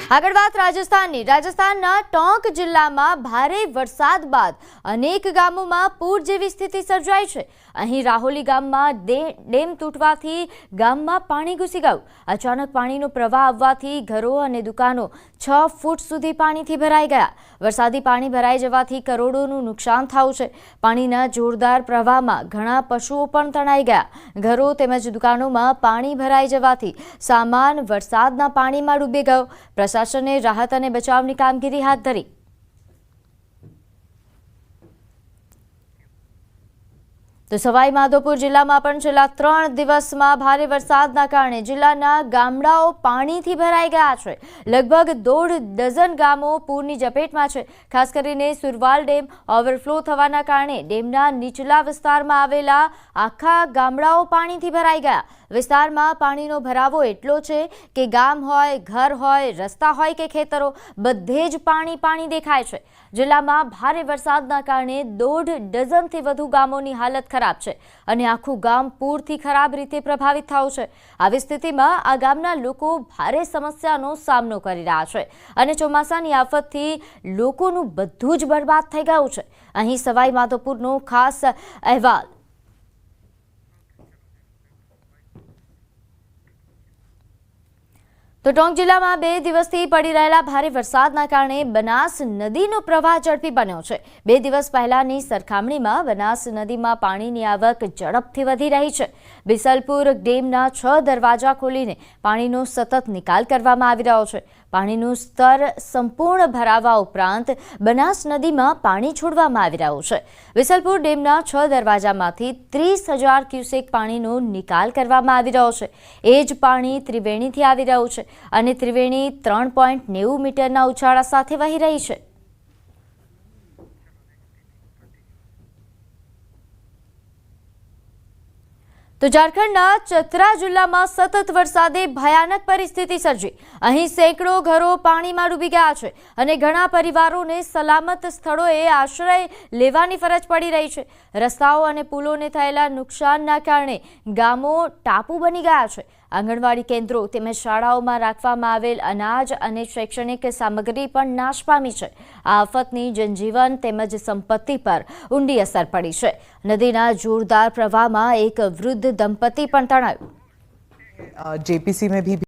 આગળ વાત રાજસ્થાનની। રાજસ્થાનના ટોંક જિલ્લામાં ભારે વરસાદ બાદ અનેક ગામોમાં પૂર જેવી સ્થિતિ સર્જાઈ છે। અહીં રાહોલી ગામમાં ડેમ તૂટવાથી ગામમાં પાણી ઘૂસી ગયું। અચાનક પાણીનો પ્રવાહ આવવાથી ઘરો અને દુકાનો 6 ફૂટ સુધી પાણીથી ભરાઈ ગયા। વરસાદી પાણી ભરાઈ જવાથી કરોડોનું નુકસાન થયું છે। પાણીના જોરદાર પ્રવાહમાં ઘણા પશુઓ પણ તણાઈ ગયા। ઘરો તેમજ દુકાનોમાં પાણી ભરાઈ જવાથી સામાન વરસાદના પાણીમાં ડૂબી ગયો। પ્રશાસને રાહત અને બચાવની કામગીરી હાથ ધરી। તો સવાઈ માધોપુર જિલ્લામાં પણ છેલ્લા 3 દિવસમાં ભારે વરસાદના કારણે જિલ્લાના ગામડાઓ પાણીથી ભરાઈ ગયા છે। લગભગ 1.5 ડઝન ગામો પૂરની ઝપેટમાં છે। ખાસ કરીને સુરવાલ ડેમ ઓવરફ્લો થવાના કારણે ડેમના નીચલા વિસ્તારમાં આવેલા આખા ગામડાઓ પાણીથી ભરાઈ ગયા। વિસ્તારમાં પાણીનો ભરાવો એટલો છે કે ગામ હોય, ઘર હોય, રસ્તા હોય કે ખેતરો બધે જ પાણી દેખાય છે। જિલ્લામાં ભારે વરસાદના કારણે 1.5 ડઝનથી વધુ ગામોની હાલત ખરાબ છે અને આખું ગામ પૂરથી ખરાબ રીતે પ્રભાવિત થયું છે। આવી સ્થિતિમાં આ ગામના લોકો ભારે સમસ્યાનો સામનો કરી રહ્યા છે અને ચોમાસાની આફતથી લોકોનું બધું જ બરબાદ થઈ ગયું છે। અહીં સવાઈ માધોપુરનો ખાસ અહેવાલ। તો ટોંક જિલ્લામાં 2 દિવસથી પડી રહેલા ભારે વરસાદના કારણે બનાસ નદીનો પ્રવાહ ઝડપી બન્યો છે। 2 દિવસ પહેલાની સરખામણીમાં બનાસ નદીમાં પાણીની આવક ઝડપથી વધી રહી છે। બિસલપુર ડેમના 6 દરવાજા ખોલીને પાણીનો સતત નિકાલ કરવામાં આવી રહ્યો છે। પાણીનું સ્તર સંપૂર્ણ ભરાવા ઉપરાંત બનાસ નદીમાં પાણી છોડવામાં આવી રહ્યું છે। બિસલપુર ડેમના 6 દરવાજામાંથી 30,000 ક્યુસેક પાણીનો નિકાલ કરવામાં આવી રહ્યો છે। એ જ પાણી ત્રિવેણીથી આવી રહ્યું છે અને ત્રિવેણી 3.90 મીટરના ઉછાળા સાથે વહી રહી છે। તો ઝારખંડના ચતરા જિલ્લામાં સતત વરસાદે ભયાનક પરિસ્થિતિ સર્જી। અહીં સેંકડો ઘરો પાણીમાં ડૂબી ગયા છે અને ઘણા પરિવારોને સલામત સ્થળોએ આશ્રય લેવાની ફરજ પડી રહી છે। રસ્તાઓ અને પુલોને થયેલા નુકસાનના કારણે ગામો ટાપુ બની ગયા છે। આંગણવાડી કેન્દ્રો તેમજ શાળાઓમાં રાખવામાં આવેલ અનાજ અને શૈક્ષણિક સામગ્રી પણ નાશ પામી છે। આ આફતની જનજીવન તેમજ સંપત્તિ પર ઊંડી અસર પડી છે। નદીના જોરદાર પ્રવાહમાં એક વૃદ્ધ दंपति पण तणाव। जेपीसी में भी